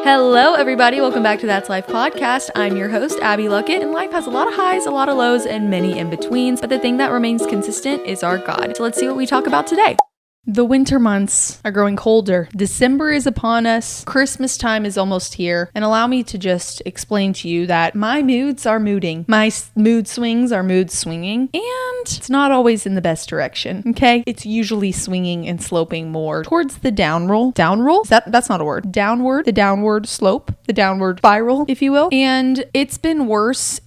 Hello, everybody. Welcome back to That's Life podcast. I'm your host, Abby Luckett, and life has a lot of highs, a lot of lows, and many in-betweens, but the thing that remains consistent is our God. So let's see what we talk about today. The winter months are growing colder. December is upon us. Christmas time is almost here. And allow me to just explain to you that my moods are mooding. My mood swings are mood swinging. And it's not always in the best direction, okay? It's usually swinging and sloping more towards the down roll. Down roll? That's not a word. Downward, the downward slope, the downward spiral, if you will. And it's been worse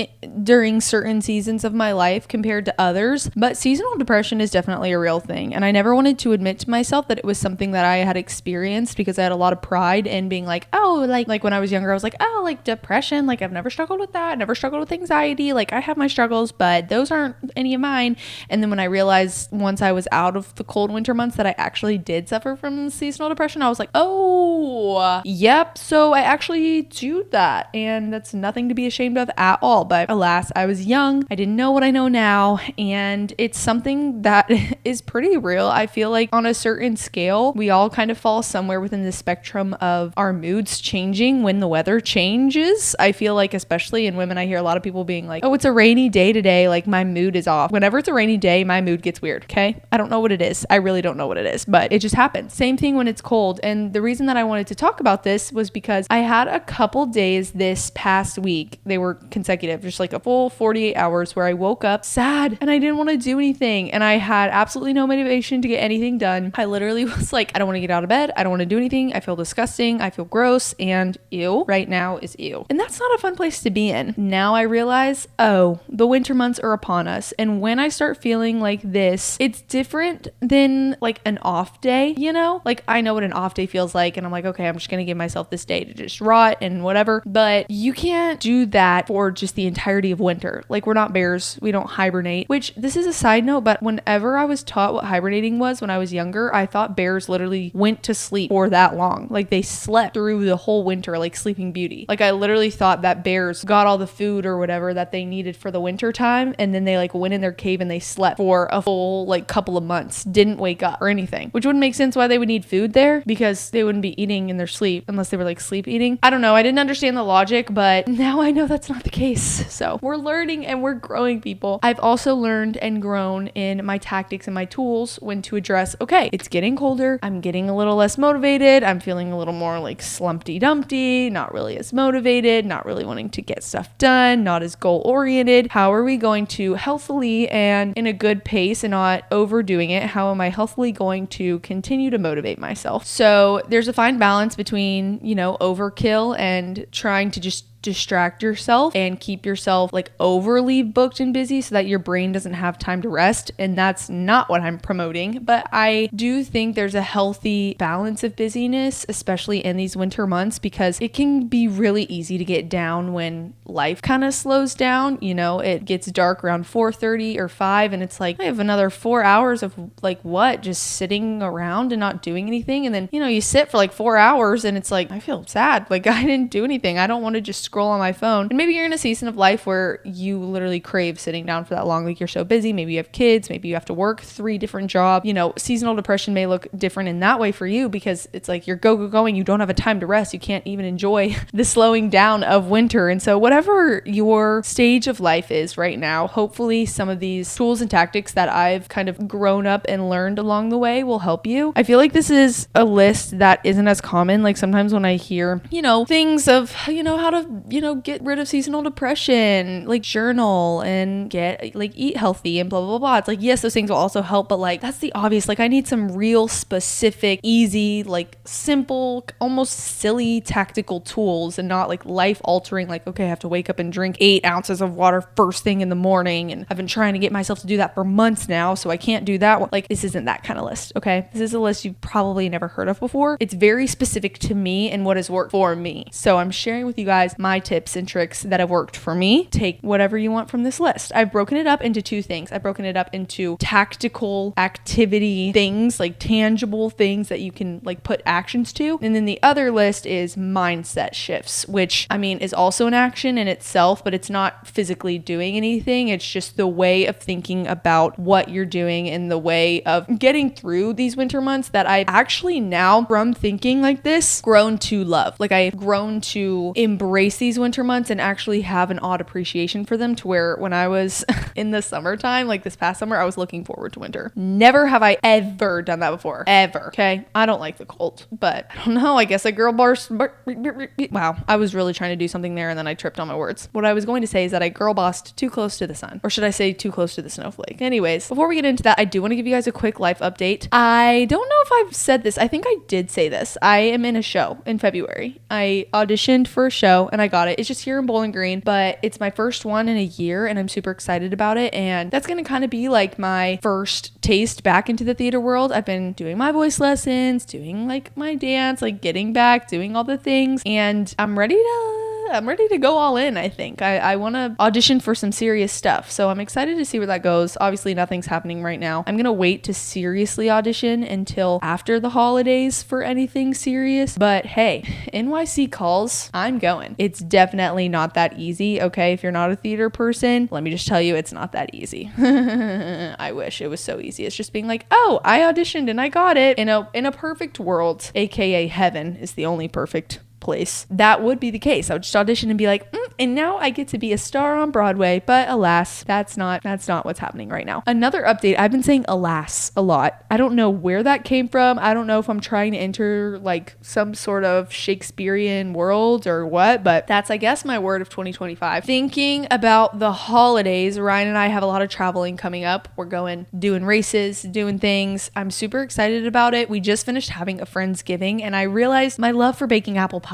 during certain seasons of my life compared to others. But seasonal depression is definitely a real thing. And I never wanted to admit to myself that it was something that I had experienced because I had a lot of pride in being like, oh, like when I was younger, I was like, oh, like depression, like I've never struggled with that, never struggled with anxiety, like I have my struggles, but those aren't any of mine. And then when I realized once I was out of the cold winter months that I actually did suffer from seasonal depression, I was like, oh, yep, so I actually do that, and that's nothing to be ashamed of at all. But alas, I was young, I didn't know what I know now, and it's something that is pretty real. I feel like on a certain scale, we all kind of fall somewhere within the spectrum of our moods changing when the weather changes. I feel like, especially in women, I hear a lot of people being like, oh, it's a rainy day today, like my mood is off. Whenever it's a rainy day, my mood gets weird, okay? I don't know what it is. I really don't know what it is, but it just happens. Same thing when it's cold. And the reason that I wanted to talk about this was because I had a couple days this past week. They were consecutive, just like a full 48 hours where I woke up sad and I didn't want to do anything. And I had absolutely no motivation to get anything done. I literally was like, I don't want to get out of bed. I don't want to do anything. I feel disgusting. I feel gross, and ew right now is ew. And that's not a fun place to be in. Now I realize, oh, the winter months are upon us. And when I start feeling like this, it's different than like an off day, you know? Like I know what an off day feels like, and I'm like, okay, I'm just going to give myself this day to just rot and whatever. But you can't do that for just the entirety of winter. Like we're not bears. We don't hibernate, which this is a side note, but whenever I was taught what hibernating was when I was younger, I thought bears literally went to sleep for that long. Like they slept through the whole winter, like Sleeping Beauty. Like I literally thought that bears got all the food or whatever that they needed for the winter time, and then they like went in their cave and they slept for a full like couple of months, didn't wake up or anything, which wouldn't make sense why they would need food there, because they wouldn't be eating in their sleep unless they were like sleep eating. I don't know. I didn't understand the logic, but now I know that's not the case. So we're learning and we're growing, people. I've also learned and grown in my tactics and my tools when to address, okay, it's getting colder. I'm getting a little less motivated. I'm feeling a little more like slumpty dumpty, not really as motivated, not really wanting to get stuff done, not as goal oriented. How are we going to healthily and in a good pace and not overdoing it? How am I healthily going to continue to motivate myself? So there's a fine balance between, overkill and trying to just distract yourself and keep yourself like overly booked and busy so that your brain doesn't have time to rest. And that's not what I'm promoting, but I do think there's a healthy balance of busyness, especially in these winter months, because it can be really easy to get down when life kind of slows down. It gets dark around 4:30 or 5, and it's like I have another 4 hours of like what, just sitting around and not doing anything. And then you sit for like 4 hours and it's like I feel sad, like I didn't do anything. I don't want to just scroll on my phone. And maybe you're in a season of life where you literally crave sitting down for that long, like you're so busy. Maybe you have kids, maybe you have to work 3 different jobs. Seasonal depression may look different in that way for you because it's like you're going, you don't have a time to rest. You can't even enjoy the slowing down of winter. And so whatever your stage of life is right now, hopefully some of these tools and tactics that I've kind of grown up and learned along the way will help you. I feel like this is a list that isn't as common. Like sometimes when I hear, things of, how to, get rid of seasonal depression, like journal and get like eat healthy and blah, blah, blah. It's like, yes, those things will also help, but like, that's the obvious. Like I need some real specific, easy, like simple, almost silly tactical tools and not like life altering. Like, okay, I have to wake up and drink 8 ounces of water first thing in the morning. And I've been trying to get myself to do that for months now. So I can't do that one. Like this isn't that kind of list. Okay. This is a list you've probably never heard of before. It's very specific to me and what has worked for me. So I'm sharing with you guys my my tips and tricks that have worked for me. Take whatever you want from this list. I've broken it up into two things. I've broken it up into tactical activity things, like tangible things that you can like put actions to. And then the other list is mindset shifts, which I mean is also an action in itself, but it's not physically doing anything. It's just the way of thinking about what you're doing and the way of getting through these winter months that I've actually now, from thinking like this, grown to love. Like I've grown to embrace these winter months and actually have an odd appreciation for them, to where when I was in the summertime, like this past summer, I was looking forward to winter. Never have I ever done that before. Ever. Okay. I don't like the cold, but I don't know. I guess a girl boss. Wow. I was really trying to do something there and then I tripped on my words. What I was going to say is that I girl bossed too close to the sun. Or should I say too close to the snowflake? Anyways, before we get into that, I do want to give you guys a quick life update. I don't know if I've said this. I think I did say this. I am in a show in February. I auditioned for a show and I got it. It's just here in Bowling Green, but it's my first one in a year and I'm super excited about it. And that's going to kind of be like my first taste back into the theater world. I've been doing my voice lessons, doing like my dance, like getting back, doing all the things, and I'm ready to go all in. I think I want to audition for some serious stuff. So I'm excited to see where that goes. Obviously nothing's happening right now. I'm going to wait to seriously audition until after the holidays for anything serious. But hey, NYC calls, I'm going. It's definitely not that easy. Okay. If you're not a theater person, let me just tell you, it's not that easy. I wish it was so easy. It's just being like, oh, I auditioned and I got it. In a perfect world, AKA heaven is the only perfect place, that would be the case. I would just audition and be like, and now I get to be a star on Broadway. But alas, that's not what's happening right now. Another update, I've been saying alas a lot. I don't know where that came from. I don't know if I'm trying to enter like some sort of Shakespearean world or what, but that's, I guess, my word of 2025. Thinking about the holidays, Ryan and I have a lot of traveling coming up. We're doing races, doing things. I'm super excited about it. We just finished having a Friendsgiving and I realized my love for baking apple pies.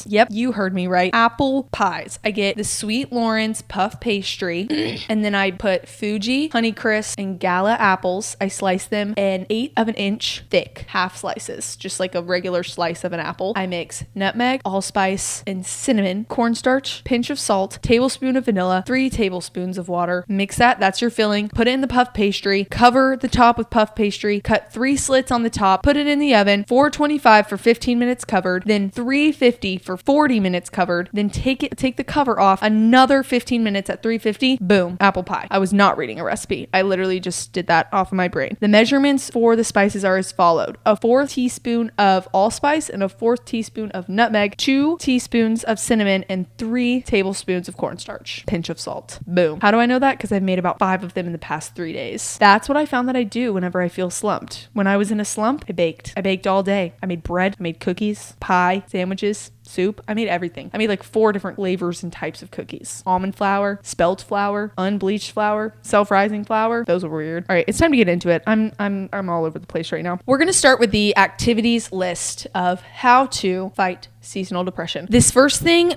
Yep, you heard me right. Apple pies. I get the Sweet Lawrence puff pastry and then I put Fuji, Honeycrisp, and Gala apples. I slice them in 1/8 of an inch thick half slices, just like a regular slice of an apple. I mix nutmeg, allspice, and cinnamon, cornstarch, pinch of salt, tablespoon of vanilla, 3 tablespoons of water. Mix that. That's your filling. Put it in the puff pastry. Cover the top with puff pastry. Cut 3 slits on the top. Put it in the oven. 425 for 15 minutes covered. Then 350 for 40 minutes covered. Then take the cover off. Another 15 minutes at 350. Boom. Apple pie. I was not reading a recipe. I literally just did that off of my brain. The measurements for the spices are as followed: a 4th teaspoon of allspice and a 4th teaspoon of nutmeg, 2 teaspoons of cinnamon, and 3 tablespoons of cornstarch. Pinch of salt. Boom. How do I know that? Because I've made about 5 of them in the past 3 days. That's what I found that I do whenever I feel slumped. When I was in a slump, I baked. I baked all day. I made bread. I made cookies, pie, sandwiches, soup. I made everything. I made like 4 different flavors and types of cookies. Almond flour, spelt flour, unbleached flour, self-rising flour. Those were weird. All right, it's time to get into it. I'm all over the place right now. We're going to start with the activities list of how to fight seasonal depression. This first thing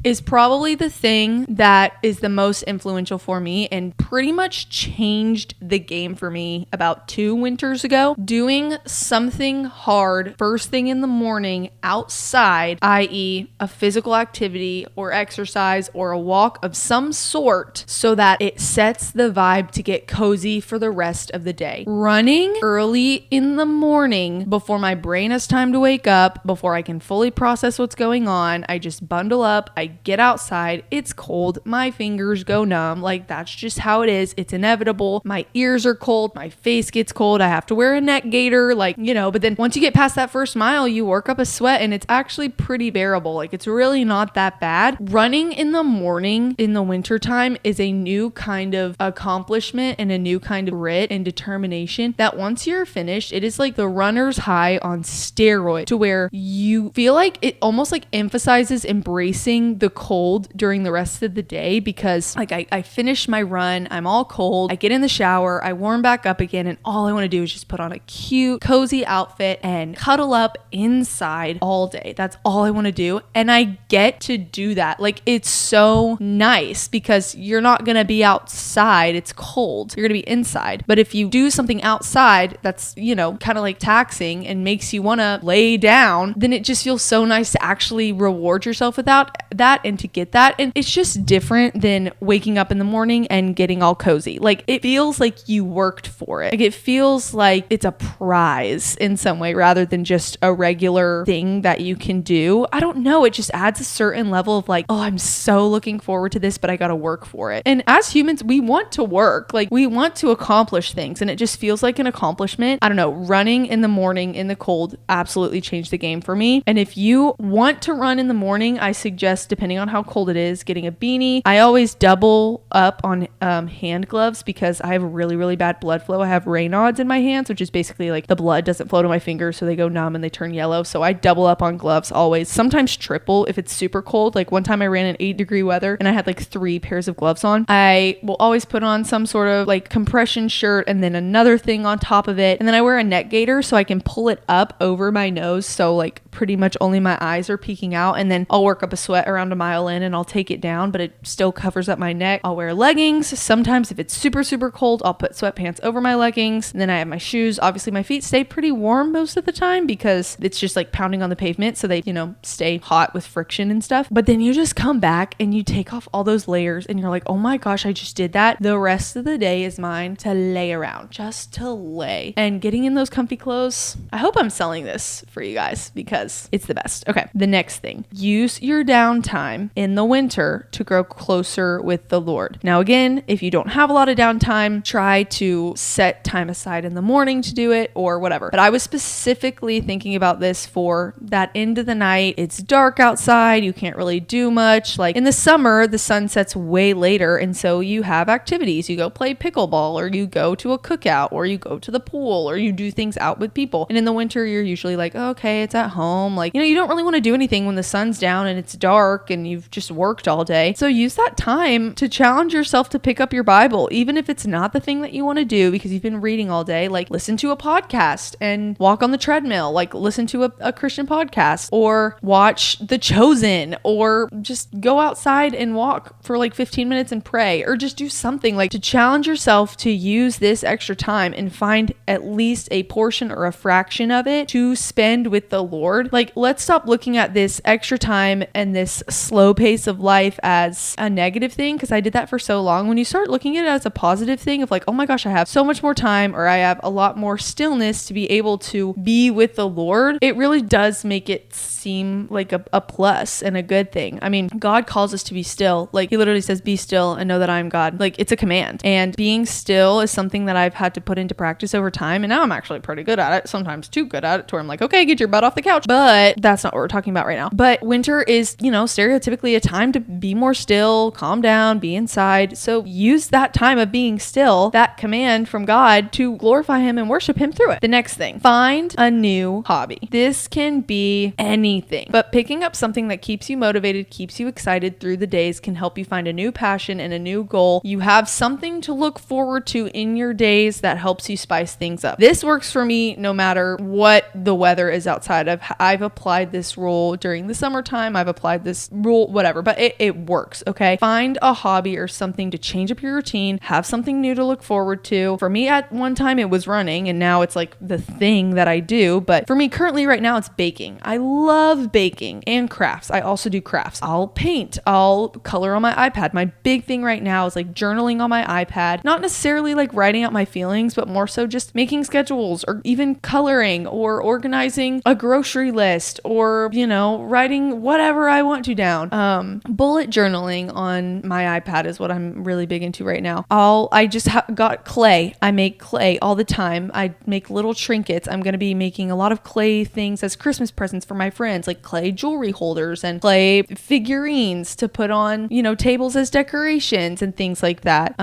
is probably the thing that is the most influential for me and pretty much changed the game for me about 2 winters ago. Doing something hard first thing in the morning outside, i.e. a physical activity or exercise or a walk of some sort, so that it sets the vibe to get cozy for the rest of the day. Running early in the morning before my brain has time to wake up, before I can fully process what's going on, I just bundle up, I get outside, it's cold, my fingers go numb, like that's just how it is, it's inevitable. My ears are cold, my face gets cold, I have to wear a neck gaiter, like, but then once you get past that first mile, you work up a sweat and it's actually pretty bearable. Like it's really not that bad. Running in the morning in the wintertime is a new kind of accomplishment and a new kind of grit and determination that once you're finished, it is like the runner's high on steroid, to where you feel like it almost like emphasizes embracing the cold during the rest of the day, because like I finish my run, I'm all cold, I get in the shower, I warm back up again, and all I want to do is just put on a cute, cozy outfit and cuddle up inside all day. That's all I want to do. And I get to do that. Like it's so nice because you're not going to be outside. It's cold. You're going to be inside. But if you do something outside that's, kind of like taxing and makes you want to lay down, then it just feels so nice to actually reward yourself without that. that and to get that. And it's just different than waking up in the morning and getting all cozy. Like it feels like you worked for it. Like it feels like it's a prize in some way rather than just a regular thing that you can do. I don't know. It just adds a certain level of like, oh, I'm so looking forward to this, but I got to work for it. And as humans, we want to work. Like we want to accomplish things, and it just feels like an accomplishment. I don't know. Running in the morning in the cold absolutely changed the game for me. And if you want to run in the morning, I suggest, depending on how cold it is, getting a beanie. I always double up on hand gloves because I have really, really bad blood flow. I have Raynaud's in my hands, which is basically like the blood doesn't flow to my fingers, so they go numb and they turn yellow. So I double up on gloves always, sometimes triple if it's super cold. Like one time I ran in 8-degree weather and I had like 3 pairs of gloves on. I will always put on some sort of like compression shirt and then another thing on top of it. And then I wear a neck gaiter so I can pull it up over my nose. So like pretty much only my eyes are peeking out, and then I'll work up a sweat around a mile in and I'll take it down, but it still covers up my neck. I'll wear leggings. Sometimes if it's super, super cold, I'll put sweatpants over my leggings. And then I have my shoes. Obviously my feet stay pretty warm most of the time because it's just like pounding on the pavement. So they, stay hot with friction and stuff. But then you just come back and you take off all those layers and you're like, oh my gosh, I just did that. The rest of the day is mine to lay around, just to lay. And getting in those comfy clothes, I hope I'm selling this for you guys because it's the best. Okay. The next thing, use your downtime in the winter to grow closer with the Lord. Now, again, if you don't have a lot of downtime, try to set time aside in the morning to do it or whatever. But I was specifically thinking about this for that end of the night. It's dark outside. You can't really do much. Like in the summer, the sun sets way later. And so you have activities. You go play pickleball, or you go to a cookout, or you go to the pool, or you do things out with people. And in the winter, you're usually like, oh, okay, it's at home. Like, you don't really want to do anything when the sun's down and it's dark and you've just worked all day. So use that time to challenge yourself to pick up your Bible, even if it's not the thing that you want to do because you've been reading all day. Like listen to a podcast and walk on the treadmill, like listen to a Christian podcast, or watch The Chosen, or just go outside and walk for like 15 minutes and pray, or just do something like to challenge yourself to use this extra time and find at least a portion or a fraction of it to spend with the Lord. Like let's stop looking at this extra time and this slow pace of life as a negative thing, because I did that for so long. When you start looking at it as a positive thing of like, oh my gosh, I have so much more time, or I have a lot more stillness to be able to be with the Lord, it really does make it seem like a plus and a good thing. I mean, God calls us to be still. Like he literally says, be still and know that I am God. Like it's a command, and being still is something that I've had to put into practice over time. And now I'm actually pretty good at it, sometimes too good at it, to where I'm like, okay, get your butt off the couch. But that's not what we're talking about right now. But winter is, stereotypically a time to be more still, calm down, be inside. So use that time of being still, that command from God, to glorify him and worship him through it. The next thing, find a new hobby. This can be anything, but picking up something that keeps you motivated, keeps you excited through the days, can help you find a new passion and a new goal. You have something to look forward to in your days that helps you spice things up. This works for me no matter what the weather is outside. I've applied this rule during the summertime. I've applied this rule, whatever, but it works. Okay. Find a hobby or something to change up your routine, have something new to look forward to. For me, at one time it was running, and now it's like the thing that I do. But for me currently right now, it's baking. I love baking and crafts. I also do crafts. I'll paint, I'll color on my iPad. My big thing right now is like journaling on my iPad, not necessarily like writing out my feelings, but more so just making schedules, or even coloring, or organizing a grocery list, or, writing whatever I want to down. Bullet journaling on my iPad is what I'm really big into right now. I just got clay. I make clay all the time. I make little trinkets. I'm going to be making a lot of clay things as Christmas presents for my friends, like clay jewelry holders and clay figurines to put on, tables as decorations and things like that.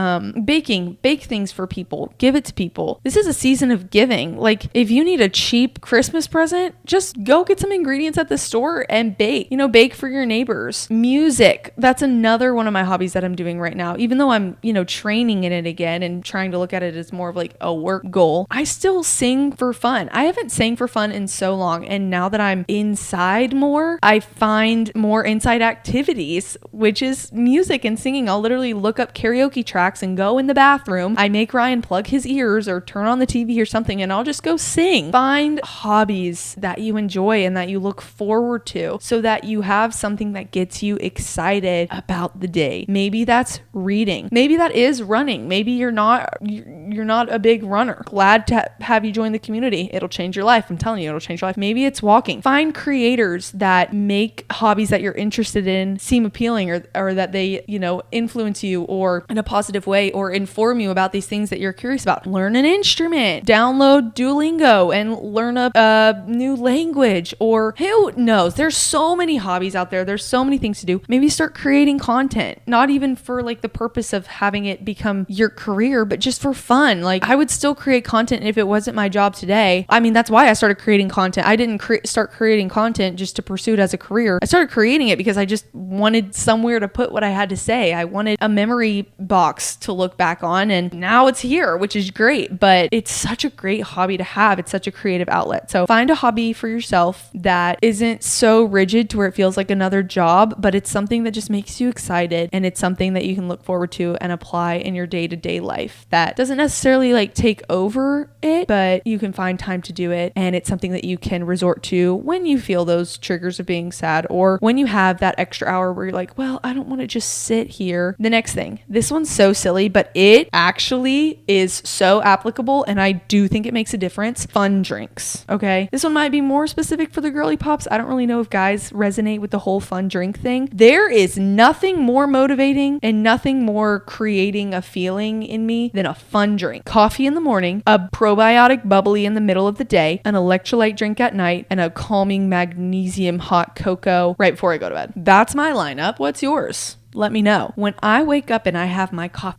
Bake things for people, give it to people. This is a season of giving. Like if you need a cheap Christmas present, just go get some ingredients at the store and bake, bake for your neighbors. Music. That's another one of my hobbies that I'm doing right now. Even though I'm, training in it again and trying to look at it as more of like a work goal, I still sing for fun. I haven't sang for fun in so long. And now that I'm inside more, I find more inside activities, which is music and singing. I'll literally look up karaoke tracks and go in the bathroom. I make Ryan plug his ears or turn on the TV or something, and I'll just go sing. Find hobbies that you enjoy enjoy and that you look forward to, so that you have something that gets you excited about the day. Maybe that's reading. Maybe that is running. Maybe you're not a big runner. Glad to have you join the community. It'll change your life. I'm telling you, it'll change your life. Maybe it's walking. Find creators that make hobbies that you're interested in seem appealing, or that they, influence you or in a positive way, or inform you about these things that you're curious about. Learn an instrument, download Duolingo and learn a new language, or who knows? There's so many hobbies out there. There's so many things to do. Maybe start creating content, not even for like the purpose of having it become your career, but just for fun. Like, I would still create content if it wasn't my job today. I mean, that's why I started creating content. I didn't start creating content just to pursue it as a career. I started creating it because I just wanted somewhere to put what I had to say. I wanted a memory box to look back on, and now it's here, which is great. But it's such a great hobby to have. It's such a creative outlet. So find a hobby for yourself that isn't so rigid to where it feels like another job, but it's something that just makes you excited, and it's something that you can look forward to and apply in your day-to-day life that doesn't necessarily like take over it, but you can find time to do it. And it's something that you can resort to when you feel those triggers of being sad, or when you have that extra hour where you're like, well, I don't want to just sit here. The next thing, this one's so silly, but it actually is so applicable, and I do think it makes a difference. Fun drinks. Okay. This one might be more specific for the girly pops. I don't really know if guys resonate with the whole fun drink thing. There is nothing more motivating and nothing more creating a feeling in me than a fun drink. Coffee in the morning, a probiotic bubbly in the middle of the day, an electrolyte drink at night, and a calming magnesium hot cocoa right before I go to bed. That's my lineup. What's yours? Let me know. When I wake up and I have my coffee,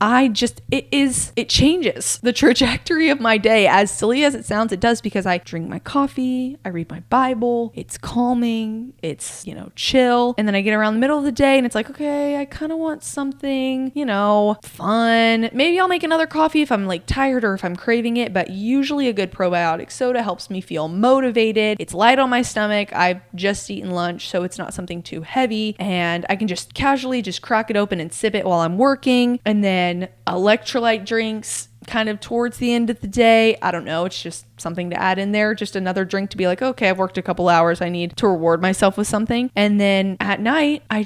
it changes the trajectory of my day. As silly as it sounds, it does, because I drink my coffee, I read my Bible, it's calming, it's, chill. And then I get around the middle of the day and it's like, okay, I kind of want something, fun. Maybe I'll make another coffee if I'm like tired or if I'm craving it, but usually a good probiotic soda helps me feel motivated. It's light on my stomach. I've just eaten lunch, so it's not something too heavy, and I can just casually crack it open and sip it while I'm working. And then electrolyte drinks kind of towards the end of the day. I don't know. It's just something to add in there. Just another drink to be like, okay, I've worked a couple hours. I need to reward myself with something. And then at night, I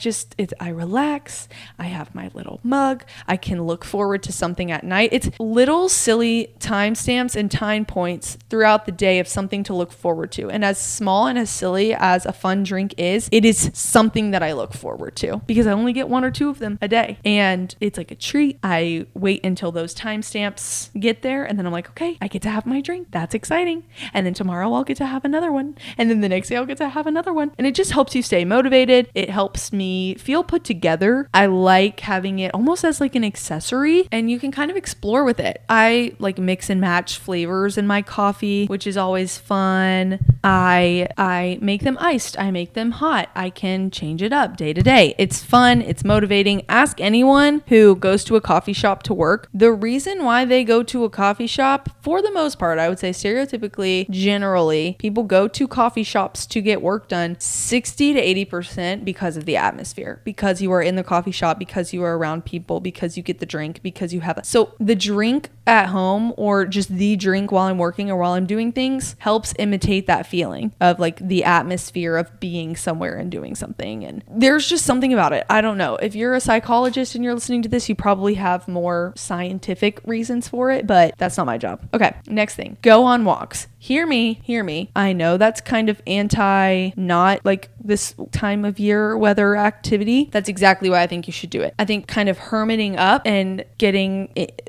relax. I have my little mug. I can look forward to something at night. It's little silly timestamps and time points throughout the day of something to look forward to. And as small and as silly as a fun drink is, it is something that I look forward to, because I only get one or two of them a day. And it's like a treat. I wait until those timestamps get there, and then I'm like, okay, I get to have my drink. That's exciting. And then tomorrow I'll get to have another one, and then the next day I'll get to have another one. And it just helps you stay motivated. It helps me feel put together. I like having it almost as like an accessory, and you can kind of explore with it. I like mix and match flavors in my coffee, which is always fun. I make them iced. I make them hot. I can change it up day to day. It's fun. It's motivating. Ask anyone who goes to a coffee shop to work. The reason why they go to a coffee shop, for the most part, I would say stereotypically, generally, people go to coffee shops to get work done 60 to 80% because of the atmosphere, because you are in the coffee shop, because you are around people, because you get the drink, because you have so the drink at home, or just the drink while I'm working or while I'm doing things, helps imitate that feeling of like the atmosphere of being somewhere and doing something. And there's just something about it. I don't know. If you're a psychologist and you're listening to this, you probably have more scientific reasons for it, but that's not my job. Okay, next thing, go on walks. Hear me. I know that's kind of not like this time of year weather activity. That's exactly why I think you should do it. I think kind of hermiting up and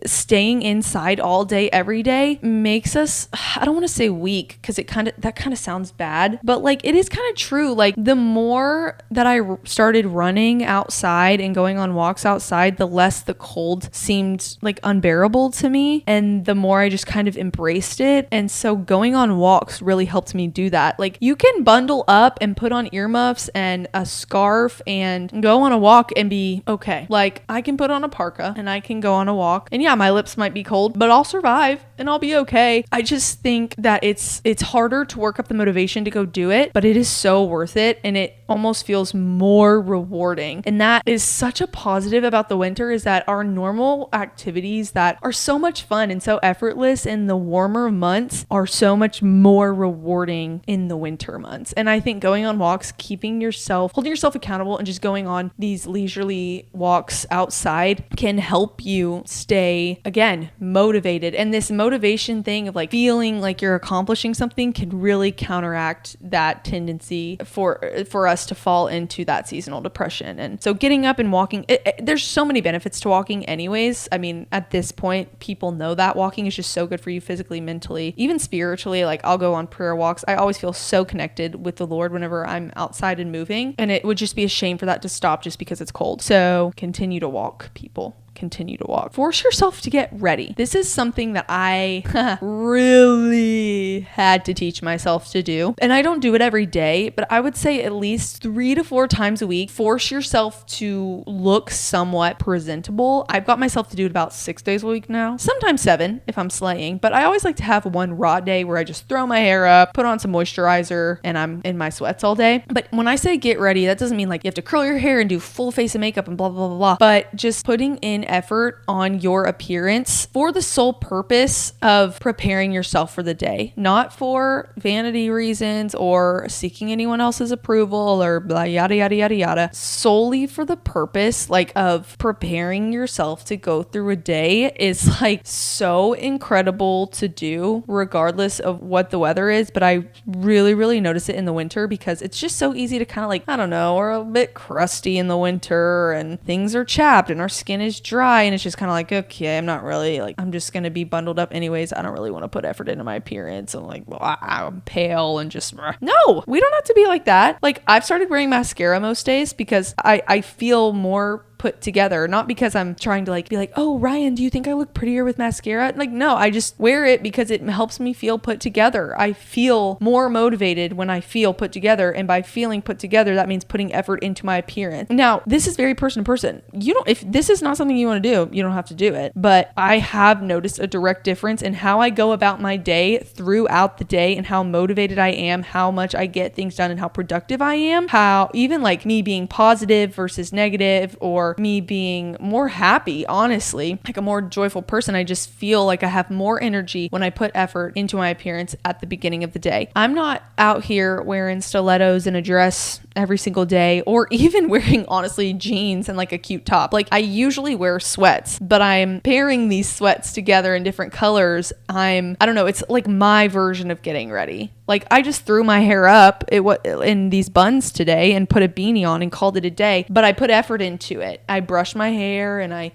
staying inside all day, every day makes us, I don't want to say weak, because that kind of sounds bad, but like it is kind of true. Like the more that I started running outside and going on walks outside, the less the cold seemed like unbearable to me, and the more I just kind of embraced it. And so going on walks really helped me do that. Like you can bundle up and put on earmuffs and a scarf and go on a walk and be okay. Like I can put on a parka and I can go on a walk, and yeah, my lips might be cold, but I'll survive and I'll be okay. I just think that it's harder to work up the motivation to go do it, but it is so worth it, and it almost feels more rewarding. And that is such a positive about the winter, is that our normal activities that are so much fun and so effortless in the warmer months are so so much more rewarding in the winter months. And I think going on walks, holding yourself accountable and just going on these leisurely walks outside can help you stay, again, motivated. And this motivation thing of like feeling like you're accomplishing something can really counteract that tendency for us to fall into that seasonal depression. And so getting up and walking, there's so many benefits to walking anyways. I mean, at this point, people know that walking is just so good for you physically, mentally, even spiritually. Like I'll go on prayer walks. I always feel so connected with the Lord whenever I'm outside and moving. And it would just be a shame for that to stop just because it's cold. So continue to walk, people. Continue to walk. Force yourself to get ready. This is something that I really had to teach myself to do. And I don't do it every day, but I would say at least 3 to 4 times a week, force yourself to look somewhat presentable. I've got myself to do it about 6 days a week now, sometimes 7 if I'm slaying, but I always like to have one raw day where I just throw my hair up, put on some moisturizer, and I'm in my sweats all day. But when I say get ready, that doesn't mean like you have to curl your hair and do full face of makeup and blah, blah, blah, blah, but just putting in effort on your appearance for the sole purpose of preparing yourself for the day, not for vanity reasons or seeking anyone else's approval or blah, yada, yada, yada, yada, solely for the purpose like of preparing yourself to go through a day is like so incredible to do regardless of what the weather is. But I really, really notice it in the winter because it's just so easy to kind of like, I don't know, we're a bit crusty in the winter and things are chapped and our skin is dry. And it's just kind of like, okay, I'm just going to be bundled up anyways. I don't really want to put effort into my appearance. And like, well, I'm pale and just, no, we don't have to be like that. Like I've started wearing mascara most days because I feel more put together, not because I'm trying to like be like, oh, Ryan, do you think I look prettier with mascara? Like, no, I just wear it because it helps me feel put together. I feel more motivated when I feel put together. And by feeling put together, that means putting effort into my appearance. Now, this is very person to person. If this is not something you want to do, you don't have to do it. But I have noticed a direct difference in how I go about my day throughout the day and how motivated I am, how much I get things done and how productive I am, how even like me being positive versus negative or me being more happy, honestly, like a more joyful person. I just feel like I have more energy when I put effort into my appearance at the beginning of the day. I'm not out here wearing stilettos and a dress every single day, or even wearing honestly jeans and like a cute top. Like I usually wear sweats, but I'm pairing these sweats together in different colors. I don't know, it's like my version of getting ready. Like I just threw my hair up in these buns today and put a beanie on and called it a day, but I put effort into it. I brushed my hair and I,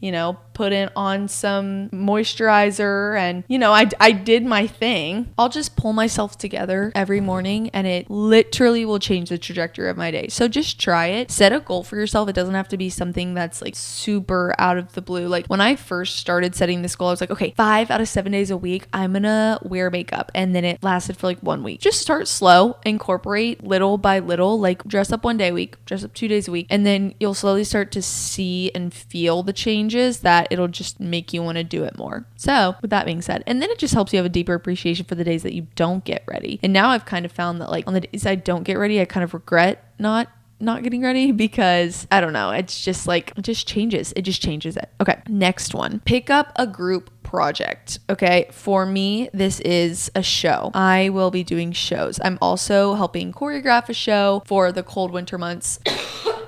put on some moisturizer and, I did my thing. I'll just pull myself together every morning and it literally will change the trajectory of my day. So just try it. Set a goal for yourself. It doesn't have to be something that's like super out of the blue. Like when I first started setting this goal, I was like, okay, 5 out of 7 days a week, I'm gonna wear makeup. And then it lasted for like 1 week. Just start slow, incorporate little by little, like dress up 1 day a week, dress up 2 days a week. And then you'll slowly start to see and feel the changes that it'll just make you want to do it more. So with that being said, and then it just helps you have a deeper appreciation for the days that you don't get ready. And now I've kind of found that like on the days I don't get ready, I kind of regret not getting ready because I don't know, it's just like, it just changes it. Okay, next one, pick up a group project. Okay, for me, this is a show. I will be doing shows. I'm also helping choreograph a show for the cold winter months.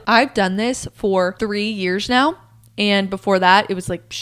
I've done this for 3 years now. And before that, it was like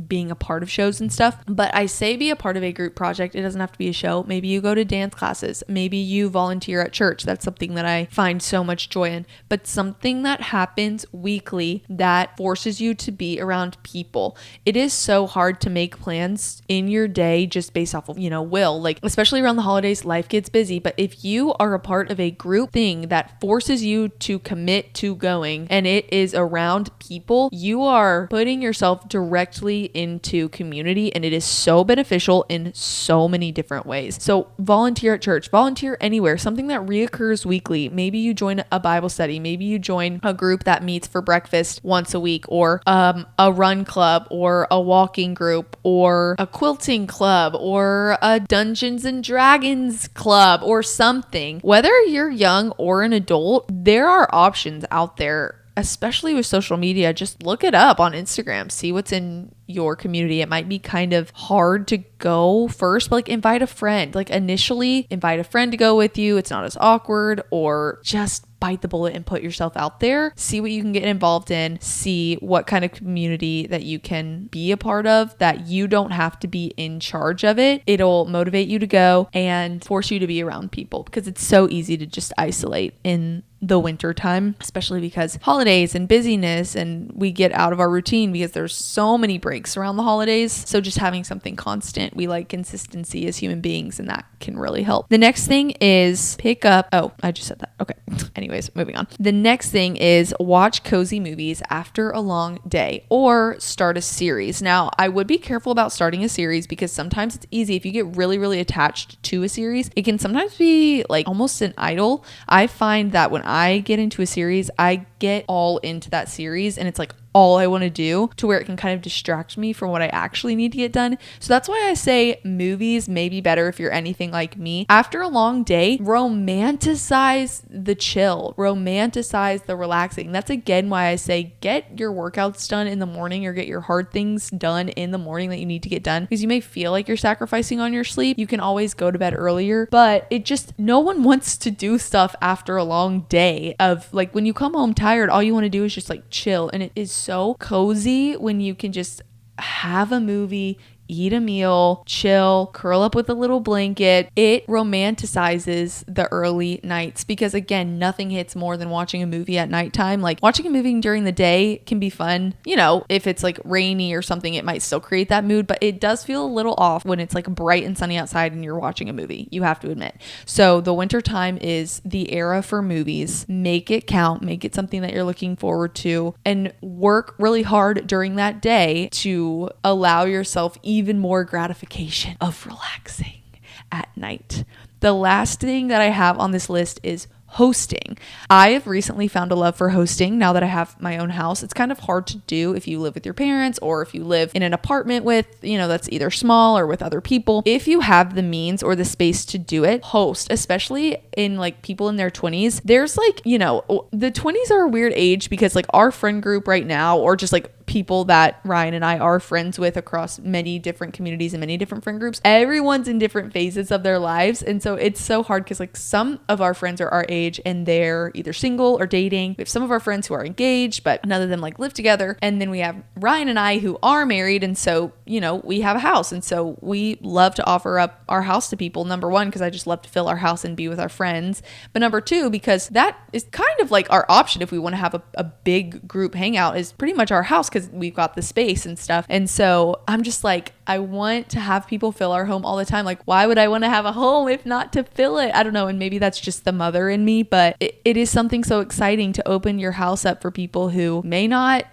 being a part of shows and stuff. But I say be a part of a group project. It doesn't have to be a show. Maybe you go to dance classes. Maybe you volunteer at church. That's something that I find so much joy in. But something that happens weekly that forces you to be around people. It is so hard to make plans in your day just based off of, will. Like, especially around the holidays, life gets busy. But if you are a part of a group thing that forces you to commit to going and it is around people, you are putting yourself directly into community, and it is so beneficial in so many different ways. So volunteer at church, volunteer anywhere, something that reoccurs weekly. Maybe you join a Bible study, maybe you join a group that meets for breakfast once a week, or a run club, or a walking group, or a quilting club, or a Dungeons and Dragons club, or something. Whether you're young or an adult, there are options out there especially with social media, just look it up on Instagram, see what's in your community. It might be kind of hard to go first, but like invite a friend, like initially invite a friend to go with you. It's not as awkward, or just bite the bullet and put yourself out there. See what you can get involved in. See what kind of community that you can be a part of, that you don't have to be in charge of it. It'll motivate you to go and force you to be around people, because it's so easy to just isolate in the winter time, especially because holidays and busyness, and we get out of our routine because there's so many breaks around the holidays. So just having something constant, we like consistency as human beings, and that can really help. The next thing is pick up, oh, I just said that. Okay. Anyways, moving on. The next thing is watch cozy movies after a long day, or start a series. Now, I would be careful about starting a series, because sometimes it's easy if you get really, really attached to a series. It can sometimes be like almost an idol. I find that when I get into a series, I get all into that series, and it's like all I want to do, to where it can kind of distract me from what I actually need to get done. So that's why I say movies may be better if you're anything like me. After a long day, romanticize the chill, romanticize the relaxing. That's again why I say get your workouts done in the morning, or get your hard things done in the morning that you need to get done, because you may feel like you're sacrificing on your sleep. You can always go to bed earlier, but it just, no one wants to do stuff after a long day of like, when you come home tired, all you want to do is just like chill. And it is so cozy when you can just have a movie, eat a meal, chill, curl up with a little blanket. It romanticizes the early nights, because again, nothing hits more than watching a movie at nighttime. Like watching a movie during the day can be fun. You know, if it's like rainy or something, it might still create that mood, but it does feel a little off when it's like bright and sunny outside and you're watching a movie, you have to admit. So the winter time is the era for movies. Make it count, make it something that you're looking forward to, and work really hard during that day to allow yourself even more gratification of relaxing at night. The last thing that I have on this list is hosting. I have recently found a love for hosting now that I have my own house. It's kind of hard to do if you live with your parents, or if you live in an apartment with, that's either small or with other people. If you have the means or the space to do it, host, especially in like people in their 20s. There's like, the 20s are a weird age, because like our friend group right now, or just like people that Ryan and I are friends with across many different communities and many different friend groups, everyone's in different phases of their lives. And so it's so hard, because like some of our friends are our age and they're either single or dating. We have some of our friends who are engaged, but none of them like live together. And then we have Ryan and I who are married. And so, we have a house. And so we love to offer up our house to people. Number one, because I just love to fill our house and be with our friends. But number two, because that is kind of like our option if we want to have a big group hangout, is pretty much our house, because we've got the space and stuff. And so I'm just like, I want to have people fill our home all the time. Like, why would I want to have a home if not to fill it? I don't know. And maybe that's just the mother in me, but it is something so exciting to open your house up for people who may not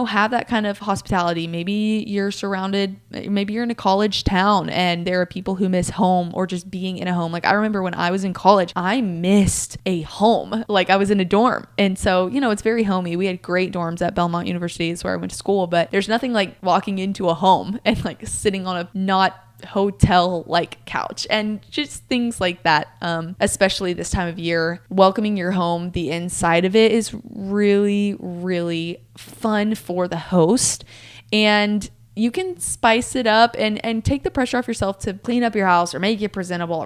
have that kind of hospitality. Maybe you're surrounded, maybe you're in a college town and there are people who miss home, or just being in a home. Like I remember when I was in college, I missed a home. Like I was in a dorm. And so, it's very homey. We had great dorms at Belmont University, is where I went to school, but there's nothing like walking into a home and like sitting on a not hotel like couch, and just things like that. Especially this time of year, welcoming your home, the inside of it is really, really fun for the host. And you can spice it up and take the pressure off yourself to clean up your house or make it presentable.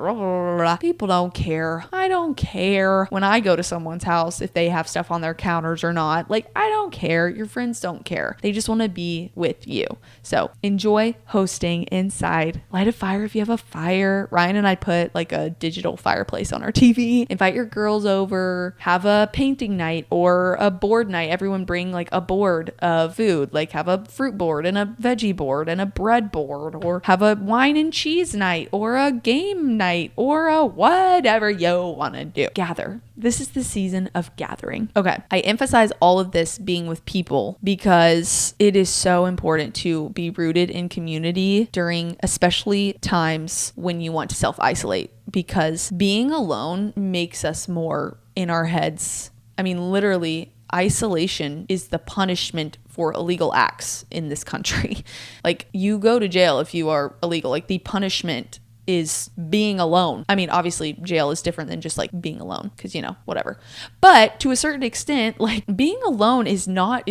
People don't care. I don't care when I go to someone's house if they have stuff on their counters or not. Like, I don't care. Your friends don't care. They just want to be with you. So enjoy hosting inside. Light a fire if you have a fire. Ryan and I put like a digital fireplace on our TV. Invite your girls over. Have a painting night or a board night. Everyone bring like a board of food. Like have a fruit board and a veggie board and a bread board, or have a wine and cheese night or a game night or a whatever you want to do. Gather. This is the season of gathering. Okay. I emphasize all of this being with people because it is so important to be rooted in community during especially times when you want to self-isolate, because being alone makes us more in our heads. I mean, literally, isolation is the punishment for illegal acts in this country. Like, you go to jail if you are illegal. Like, the punishment is being alone. I mean, obviously jail is different than just like being alone because, you know, whatever. But to a certain extent, like being alone is not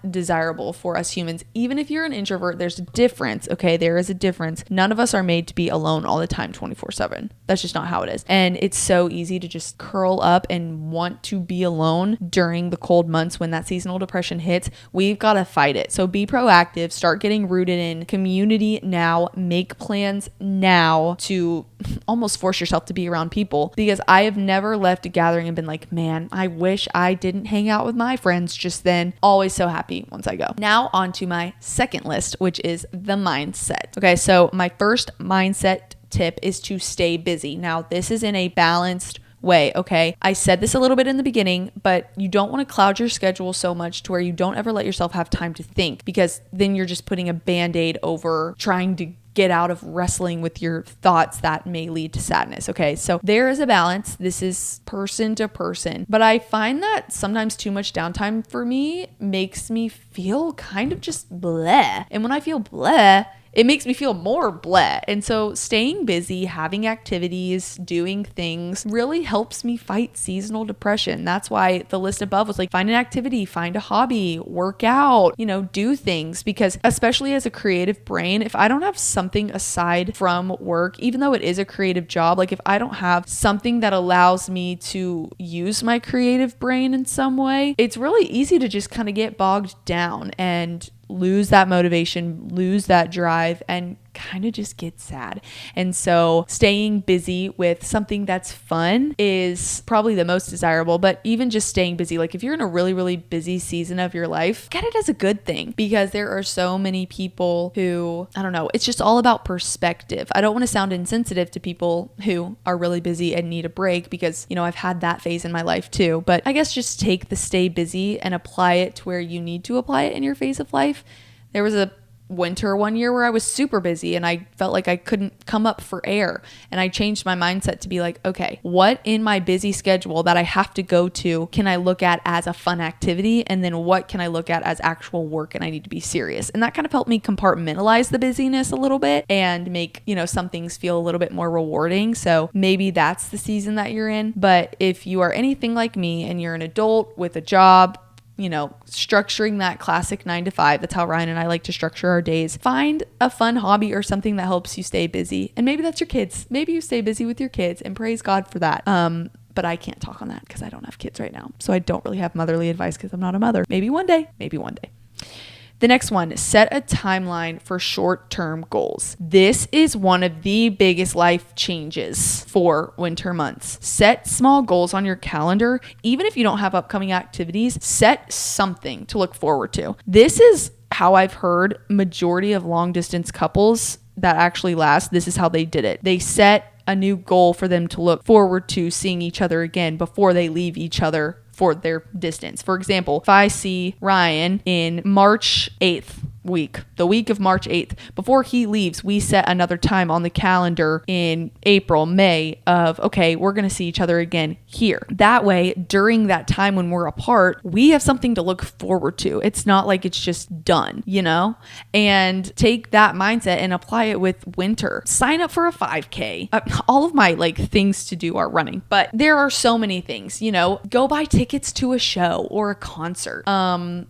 desirable for us humans. Even if you're an introvert, there's a difference. Okay. There is a difference. None of us are made to be alone all the time, 24/7. That's just not how it is. And it's so easy to just curl up and want to be alone during the cold months when that seasonal depression hits. We've got to fight it. So be proactive, start getting rooted in community now, make plans now to almost force yourself to be around people, because I have never left a gathering and been like, man, I wish I didn't hang out with my friends just then. Always so happy once I go. Now on to my second list, which is the mindset. Okay, so my first mindset tip is to stay busy. Now, this is in a balanced way. Okay. I said this a little bit in the beginning, but you don't want to cloud your schedule so much to where you don't ever let yourself have time to think, because then you're just putting a band-aid over trying to get out of wrestling with your thoughts that may lead to sadness. Okay. So there is a balance. This is person to person, but I find that sometimes too much downtime for me makes me feel kind of just bleh. And when I feel bleh, it makes me feel more bleh. And so staying busy, having activities, doing things really helps me fight seasonal depression. That's why the list above was like, find an activity, find a hobby, work out, you know, do things. Because especially as a creative brain, if I don't have something aside from work, even though it is a creative job, like if I don't have something that allows me to use my creative brain in some way, it's really easy to just kind of get bogged down and lose that motivation, lose that drive, and kind of just get sad. And so staying busy with something that's fun is probably the most desirable. But even just staying busy, like if you're in a really, really busy season of your life, get it as a good thing, because there are so many people who, I don't know, it's just all about perspective. I don't want to sound insensitive to people who are really busy and need a break, because, you know, I've had that phase in my life too. But I guess just take the stay busy and apply it to where you need to apply it in your phase of life. There was a winter one year where I was super busy and I felt like I couldn't come up for air. And I changed my mindset to be like, okay, what in my busy schedule that I have to go to can I look at as a fun activity? And then what can I look at as actual work and I need to be serious? And that kind of helped me compartmentalize the busyness a little bit and make, you know, some things feel a little bit more rewarding. So maybe that's the season that you're in. But if you are anything like me and you're an adult with a job, you know, structuring that classic 9 to 5, that's how Ryan and I like to structure our days. Find a fun hobby or something that helps you stay busy. And maybe that's your kids. Maybe you stay busy with your kids, and praise God for that. But I can't talk on that because I don't have kids right now. So I don't really have motherly advice because I'm not a mother. Maybe one day. The next one, set a timeline for short-term goals. This is one of the biggest life changes for winter months. Set small goals on your calendar. Even if you don't have upcoming activities, set something to look forward to. This is how I've heard majority of long-distance couples that actually last, this is how they did it. They set a new goal for them to look forward to seeing each other again before they leave each other for their distance. For example, if I see Ryan in March 8th week, the week of March 8th, before he leaves, we set another time on the calendar in April, May of, okay, we're going to see each other again here. That way, during that time when we're apart, we have something to look forward to. It's not like it's just done, you know? And take that mindset and apply it with winter. Sign up for a 5K. All of my like things to do are running, but there are so many things, you know, go buy tickets to a show or a concert.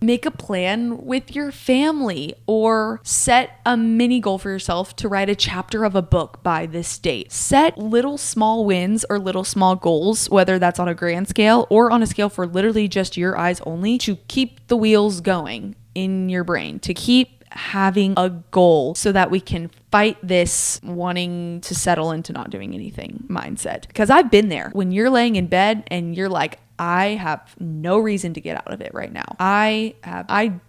Make a plan with your family, or set a mini goal for yourself to write a chapter of a book by this date. Set little small wins or little small goals, whether that's on a grand scale or on a scale for literally just your eyes only, to keep the wheels going in your brain, to keep having a goal so that we can fight this wanting to settle into not doing anything mindset. Because I've been there when you're laying in bed and you're like, I have no reason to get out of it right now. I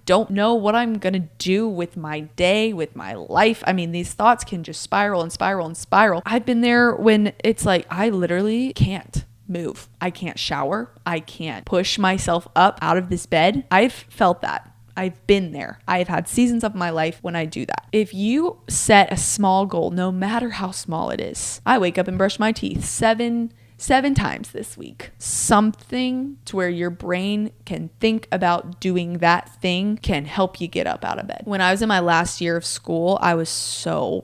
don't know what I'm going to do with my day, with my life. I mean, these thoughts can just spiral and spiral and spiral. I've been there when it's like, I literally can't move. I can't shower. I can't push myself up out of this bed. I've felt that. I've been there. I've had seasons of my life when I do that. If you set a small goal, no matter how small it is, I wake up and brush my teeth 7 7 times this week. Something to where your brain can think about doing that thing can help you get up out of bed. When I was in my last year of school, I was so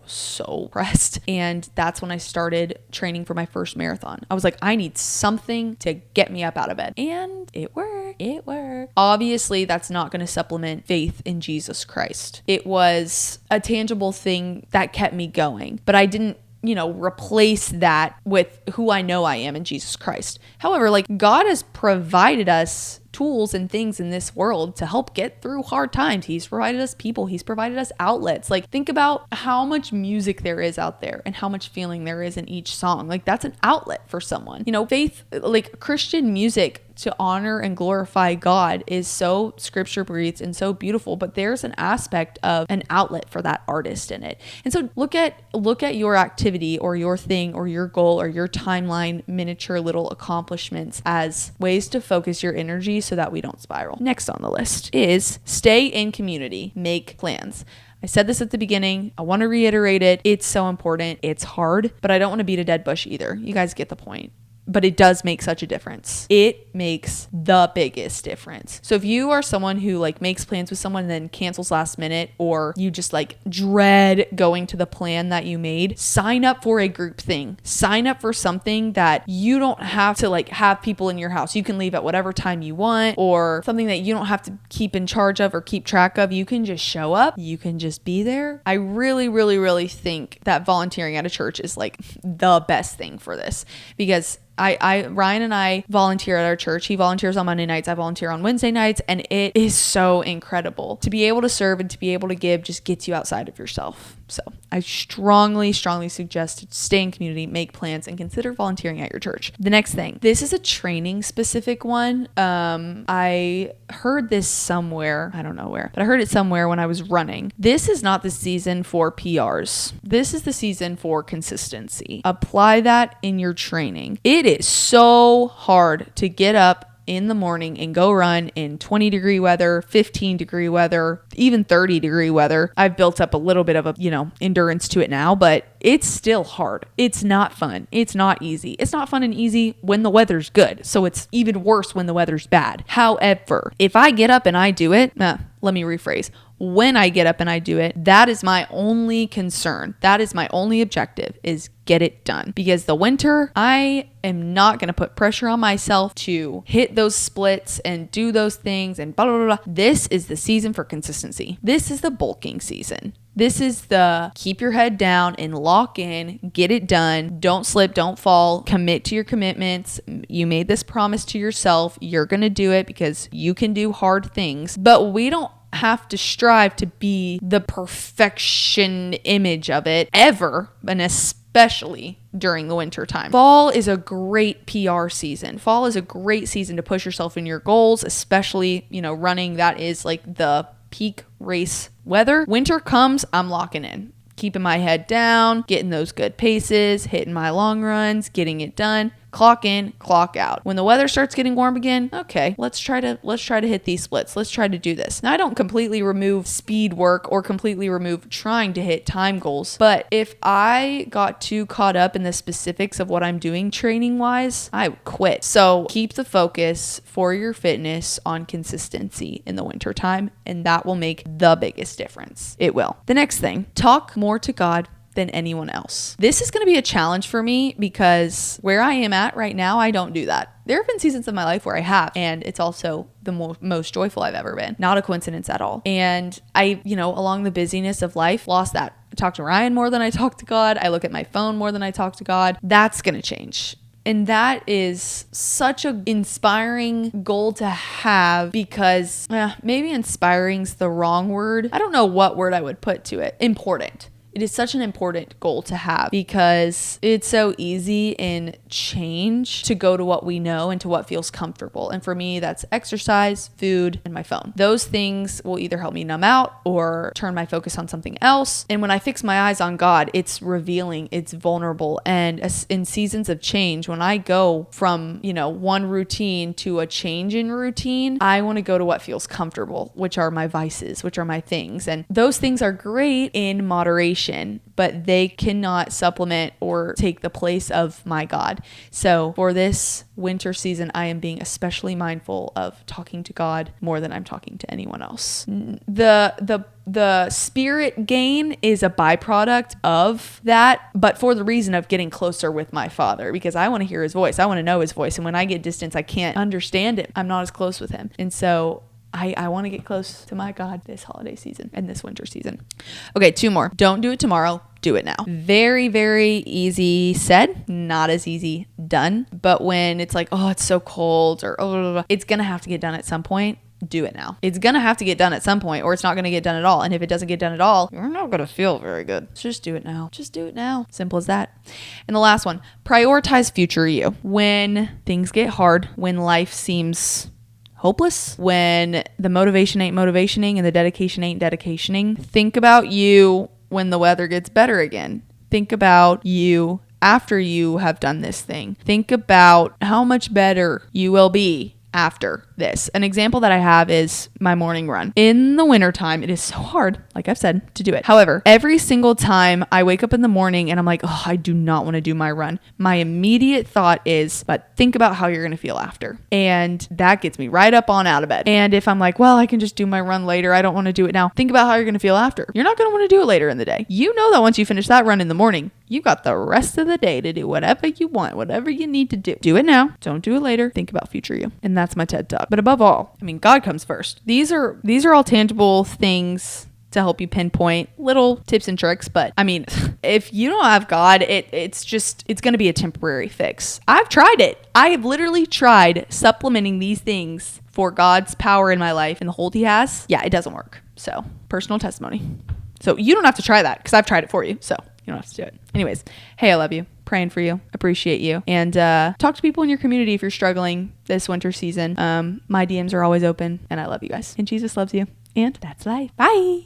pressed. And that's when I started training for my first marathon. I was like, I need something to get me up out of bed. And it worked. It worked. Obviously, that's not going to supplement faith in Jesus Christ. It was a tangible thing that kept me going, but I didn't replace that with who I know I am in Jesus Christ. However, like, God has provided us tools and things in this world to help get through hard times. He's provided us people. He's provided us outlets. Like, think about how much music there is out there and how much feeling there is in each song. Like, that's an outlet for someone. Faith, like Christian music to honor and glorify God, is so scripture breathed and so beautiful, but there's an aspect of an outlet for that artist in it. And so look at your activity or your thing or your goal or your timeline, miniature little accomplishments as ways to focus your energy so that we don't spiral. Next on the list is stay in community, make plans. I said this at the beginning. I want to reiterate it. It's so important. It's hard, but I don't want to beat a dead bush either. You guys get the point. But it does make such a difference. It makes the biggest difference. So if you are someone who like makes plans with someone and then cancels last minute, or you just like dread going to the plan that you made, sign up for a group thing. Sign up for something that you don't have to like have people in your house. You can leave at whatever time you want, or something that you don't have to keep in charge of or keep track of. You can just show up. You can just be there. I really think that volunteering at a church is like the best thing for this, because Ryan and I volunteer at our church. He volunteers on Monday nights. I volunteer on Wednesday nights. And it is so incredible. To be able to serve and to be able to give just gets you outside of yourself. So I strongly suggest to stay in community, make plans, and consider volunteering at your church. The next thing, this is a training specific one. I heard this somewhere. I don't know where, but I heard it somewhere when I was running. This is not the season for PRs. This is the season for consistency. Apply that in your training. It is so hard to get up in the morning and go run in 20-degree weather, 15-degree weather, even 30-degree weather. I've built up a little bit of endurance to it now, but it's still hard. It's not fun. It's not easy. It's not fun and easy when the weather's good. So it's even worse when the weather's bad. However, if I get up and I do it, let me rephrase. When I get up and I do it, that is my only concern. That is my only objective, is get it done. Because the winter, I am not going to put pressure on myself to hit those splits and do those things and blah, blah, blah. This is the season for consistency. This is the bulking season. This is the keep your head down and lock in, get it done. Don't slip, don't fall, commit to your commitments. You made this promise to yourself. You're going to do it because you can do hard things. But we don't have to strive to be the perfection image of it ever, and especially during the winter time. Fall is a great PR season. Fall is a great season to push yourself in your goals, especially, running. That is like the peak race weather. Winter comes, I'm locking in. Keeping my head down, getting those good paces, hitting my long runs, getting it done. Clock in, clock out. When the weather starts getting warm again, okay, let's try to hit these splits. Let's try to do this. Now, I don't completely remove speed work or completely remove trying to hit time goals, but if I got too caught up in the specifics of what I'm doing training wise, I would quit. So keep the focus for your fitness on consistency in the winter time, and that will make the biggest difference. It will. The next thing, talk more to God than anyone else. This is going to be a challenge for me because where I am at right now, I don't do that. There have been seasons of my life where I have, and it's also the most joyful I've ever been. Not a coincidence at all. And I, along the busyness of life, lost that. I talk to Ryan more than I talk to God. I look at my phone more than I talk to God. That's going to change. And that is such an inspiring goal to have, because maybe inspiring's the wrong word. I don't know what word I would put to it. Important. It is such an important goal to have, because it's so easy in change to go to what we know and to what feels comfortable. And for me, that's exercise, food, and my phone. Those things will either help me numb out or turn my focus on something else. And when I fix my eyes on God, it's revealing, it's vulnerable. And in seasons of change, when I go from, one routine to a change in routine, I want to go to what feels comfortable, which are my vices, which are my things. And those things are great in moderation addition, but they cannot supplement or take the place of my God. So for this winter season, I am being especially mindful of talking to God more than I'm talking to anyone else. The spirit gain is a byproduct of that, but for the reason of getting closer with my Father, because I want to hear his voice. I want to know his voice. And when I get distance, I can't understand it. I'm not as close with him. And so I want to get close to my God this holiday season and this winter season. Okay, 2 more. Don't do it tomorrow. Do it now. Very, very easy said, not as easy done. But when it's like, oh, it's so cold, or oh, it's going to have to get done at some point. Do it now. It's going to have to get done at some point, or it's not going to get done at all. And if it doesn't get done at all, you're not going to feel very good. So just do it now. Just do it now. Simple as that. And the last one, prioritize future you. When things get hard, when life seems hopeless, when the motivation ain't motivationing and the dedication ain't dedicationing, think about you when the weather gets better again. Think about you after you have done this thing. Think about how much better you will be after this. An example that I have is my morning run. In the wintertime, it is so hard, like I've said, to do it. However, every single time I wake up in the morning and I'm like, oh, I do not want to do my run, my immediate thought is, but think about how you're going to feel after. And that gets me right up on out of bed. And if I'm like, well, I can just do my run later, I don't want to do it now, think about how you're going to feel after. You're not going to want to do it later in the day. You know that once you finish that run in the morning, you got the rest of the day to do whatever you want, whatever you need to do. Do it now. Don't do it later. Think about future you. And that's my TED Talk. But above all, I mean, God comes first. These are all tangible things to help you pinpoint little tips and tricks. But I mean, if you don't have God, it's going to be a temporary fix. I've tried it. I have literally tried supplementing these things for God's power in my life and the hold he has. Yeah, it doesn't work. So personal testimony. So you don't have to try that because I've tried it for you. So you don't have to do it. Anyways, hey, I love you. Praying for you. Appreciate you. And talk to people in your community if you're struggling this winter season. My DMs are always open and I love you guys. And Jesus loves you. And that's life. Bye.